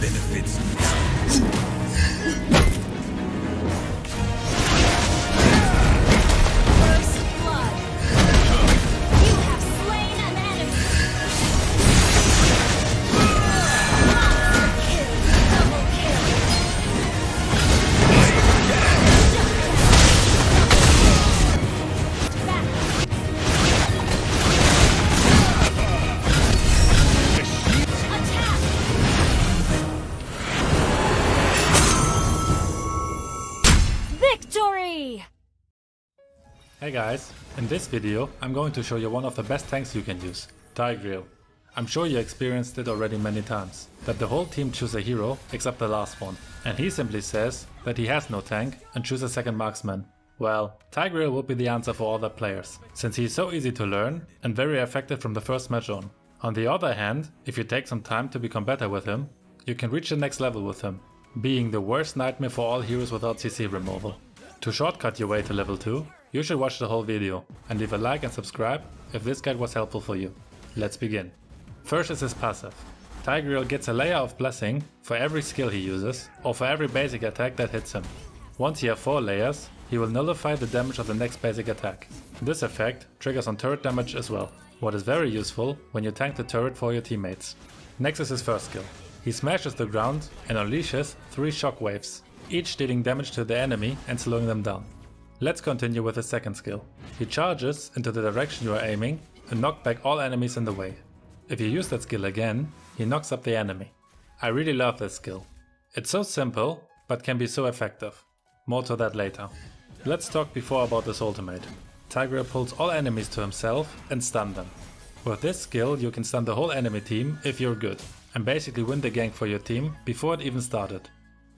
benefits none. First blood. You have slain an enemy. Monster kill. Double kill. Attack. Victory! Hey guys, in this video I'm going to show you one of the best tanks you can use, Tigreal. I'm sure you experienced it already many times, that the whole team choose a hero except the last one, and he simply says that he has no tank and choose a second marksman. Well, Tigreal would be the answer for other players, since he is so easy to learn and very effective from the first match on. On the other hand, if you take some time to become better with him, you can reach the next level with him, being the worst nightmare for all heroes without CC removal. To shortcut your way to level 2, you should watch the whole video and leave a like and subscribe if this guide was helpful for you. Let's begin. First is his passive. Tigreal gets a layer of blessing for every skill he uses or for every basic attack that hits him. Once you have 4 layers, he will nullify the damage of the next basic attack. This effect triggers on turret damage as well, what is very useful when you tank the turret for your teammates. Next is his first skill. He smashes the ground and unleashes 3 shockwaves, each dealing damage to the enemy and slowing them down. Let's continue with his second skill. He charges into the direction you are aiming and knocks back all enemies in the way. If you use that skill again, he knocks up the enemy. I really love this skill. It's so simple, but can be so effective. More to that later. Let's talk before about this ultimate. Tigreal pulls all enemies to himself and stun them. With this skill you can stun the whole enemy team if you're good, and basically win the gank for your team before it even started.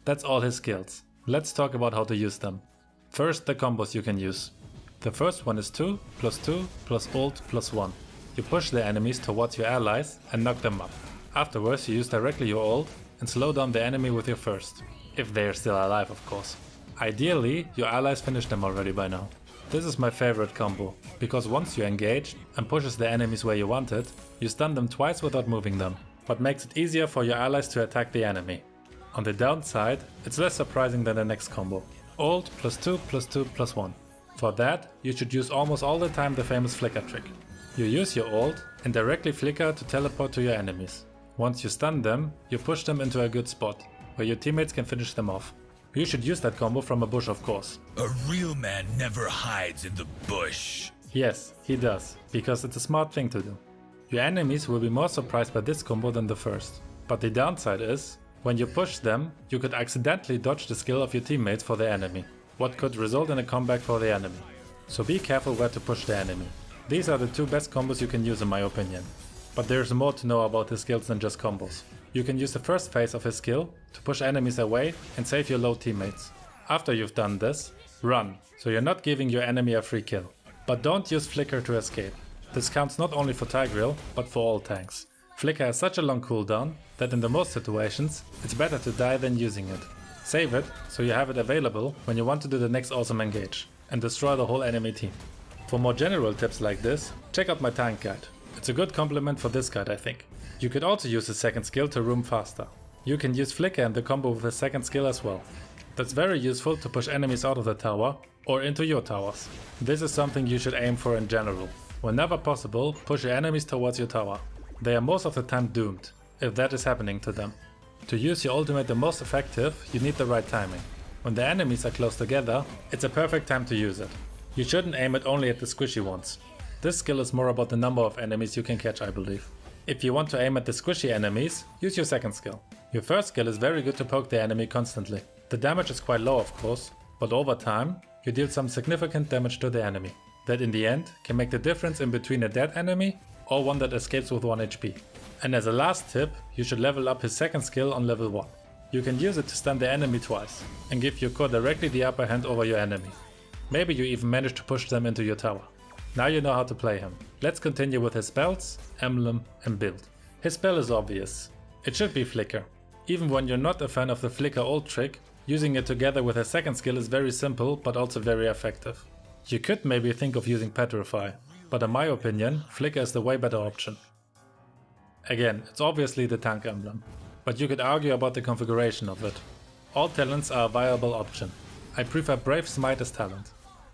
That's all his skills. Let's talk about how to use them. First, the combos you can use. The first one is 2 plus 2 plus ult plus 1. You push the enemies towards your allies and knock them up. Afterwards you use directly your ult and slow down the enemy with your first. If they are still alive, of course. Ideally, your allies finish them already by now. This is my favorite combo, because once you engage and pushes the enemies where you want it, you stun them twice without moving them, but makes it easier for your allies to attack the enemy. On the downside, it's less surprising than the next combo. Ult plus 2 plus 2 plus 1. For that, you should use almost all the time the famous flicker trick. You use your ult and directly flicker to teleport to your enemies. Once you stun them, you push them into a good spot, where your teammates can finish them off. You should use that combo from a bush, of course. A real man never hides in the bush. Yes, he does, because it's a smart thing to do. Your enemies will be more surprised by this combo than the first. But the downside is, when you push them, you could accidentally dodge the skill of your teammates for the enemy, what could result in a comeback for the enemy. So be careful where to push the enemy. These are the 2 best combos you can use in my opinion. But there's more to know about his skills than just combos. You can use the first phase of his skill to push enemies away and save your low teammates. After you've done this, run, so you're not giving your enemy a free kill. But don't use Flicker to escape. This counts not only for Tigreal, but for all tanks. Flicker has such a long cooldown that in the most situations, it's better to die than using it. Save it, so you have it available when you want to do the next awesome engage, and destroy the whole enemy team. For more general tips like this, check out my tank guide. It's a good complement for this guide, I think. You could also use his second skill to roam faster. You can use Flicker in the combo with his second skill as well. That's very useful to push enemies out of the tower or into your towers. This is something you should aim for in general. Whenever possible, push your enemies towards your tower. They are most of the time doomed, if that is happening to them. To use your ultimate the most effective, you need the right timing. When the enemies are close together, it's a perfect time to use it. You shouldn't aim it only at the squishy ones. This skill is more about the number of enemies you can catch, I believe. If you want to aim at the squishy enemies, use your second skill. Your first skill is very good to poke the enemy constantly. The damage is quite low of course, but over time, you deal some significant damage to the enemy. That in the end can make the difference in between a dead enemy or one that escapes with 1 HP. And as a last tip, you should level up his second skill on level 1. You can use it to stun the enemy twice and give your core directly the upper hand over your enemy. Maybe you even manage to push them into your tower. Now you know how to play him. Let's continue with his spells, emblem and build. His spell is obvious. It should be Flicker. Even when you're not a fan of the Flicker ult trick, using it together with a second skill is very simple but also very effective. You could maybe think of using Petrify, but in my opinion, Flicker is the way better option. Again, it's obviously the tank emblem. but you could argue about the configuration of it. All talents are a viable option. I prefer Brave Smite as talent.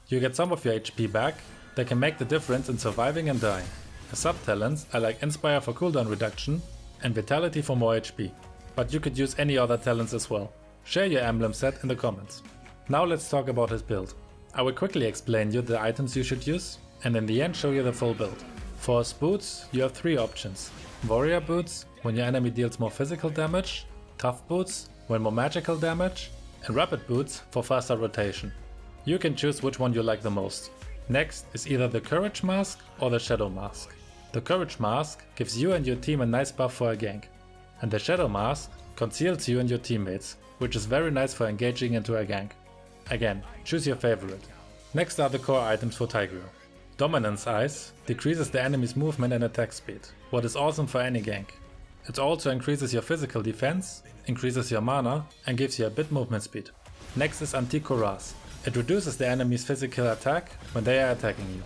You get some of your HP back that can make the difference in surviving and dying. As sub-talents I like Inspire for cooldown reduction and Vitality for more HP, but you could use any other talents as well. Share your emblem set in the comments. Now let's talk about his build. I will quickly explain you the items you should use and in the end show you the full build. For his boots you have 3 options. Warrior boots when your enemy deals more physical damage, tough boots when more magical damage, and rapid boots for faster rotation. You can choose which one you like the most. Next is either the Courage Mask or the Shadow Mask. The Courage Mask gives you and your team a nice buff for a gank, and the Shadow Mask conceals you and your teammates, which is very nice for engaging into a gank. Again, choose your favorite. Next are the core items for Tigreal. Dominance Ice decreases the enemy's movement and attack speed, what is awesome for any gank. It also increases your physical defense, increases your mana and gives you a bit movement speed. Next is Anti-Cuirass. It reduces the enemy's physical attack when they are attacking you.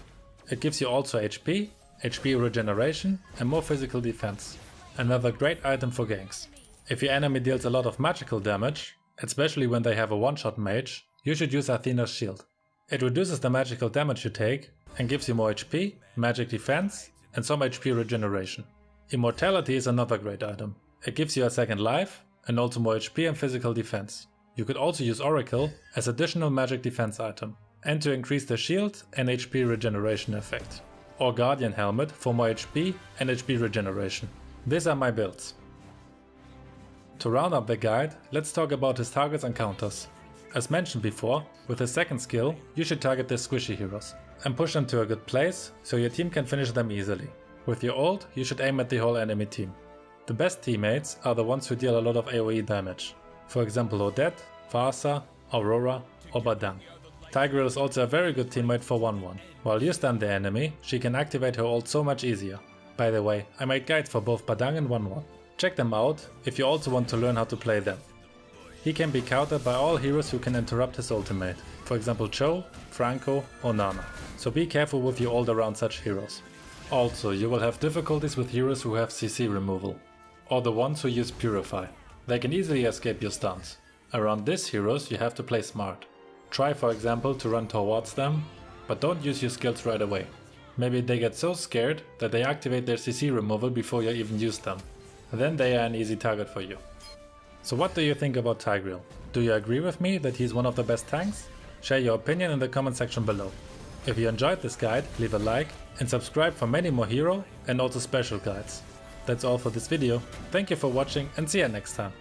It gives you also HP, HP regeneration and more physical defense. Another great item for ganks. If your enemy deals a lot of magical damage, especially when they have a one-shot mage, you should use Athena's Shield. It reduces the magical damage you take and gives you more HP, magic defense and some HP regeneration. Immortality is another great item. It gives you a second life and also more HP and physical defense. You could also use Oracle as additional magic defense item and to increase the shield and HP regeneration effect. Or Guardian Helmet for more HP and HP regeneration. These are my builds. To round up the guide, let's talk about his targets and counters. As mentioned before, with his second skill, you should target the squishy heroes and push them to a good place so your team can finish them easily. With your ult, you should aim at the whole enemy team. The best teammates are the ones who deal a lot of AoE damage. For example Odette, Farsa, Aurora or Badang. Tigreal is also a very good teammate for 1-1. While you stun the enemy, she can activate her ult so much easier. By the way, I made guides for both Badang and 1-1. Check them out if you also want to learn how to play them. He can be countered by all heroes who can interrupt his ultimate, for example Cho, Franco or Nana, so be careful with your ult around such heroes. Also, you will have difficulties with heroes who have CC removal, or the ones who use Purify. They can easily escape your stuns. Around these heroes you have to play smart. Try for example to run towards them, but don't use your skills right away. Maybe they get so scared that they activate their CC removal before you even use them. Then they are an easy target for you. So what do you think about Tigreal? Do you agree with me that he's one of the best tanks? Share your opinion in the comment section below. If you enjoyed this guide, leave a like and subscribe for many more hero and also special guides. That's all for this video. Thank you for watching and see you next time.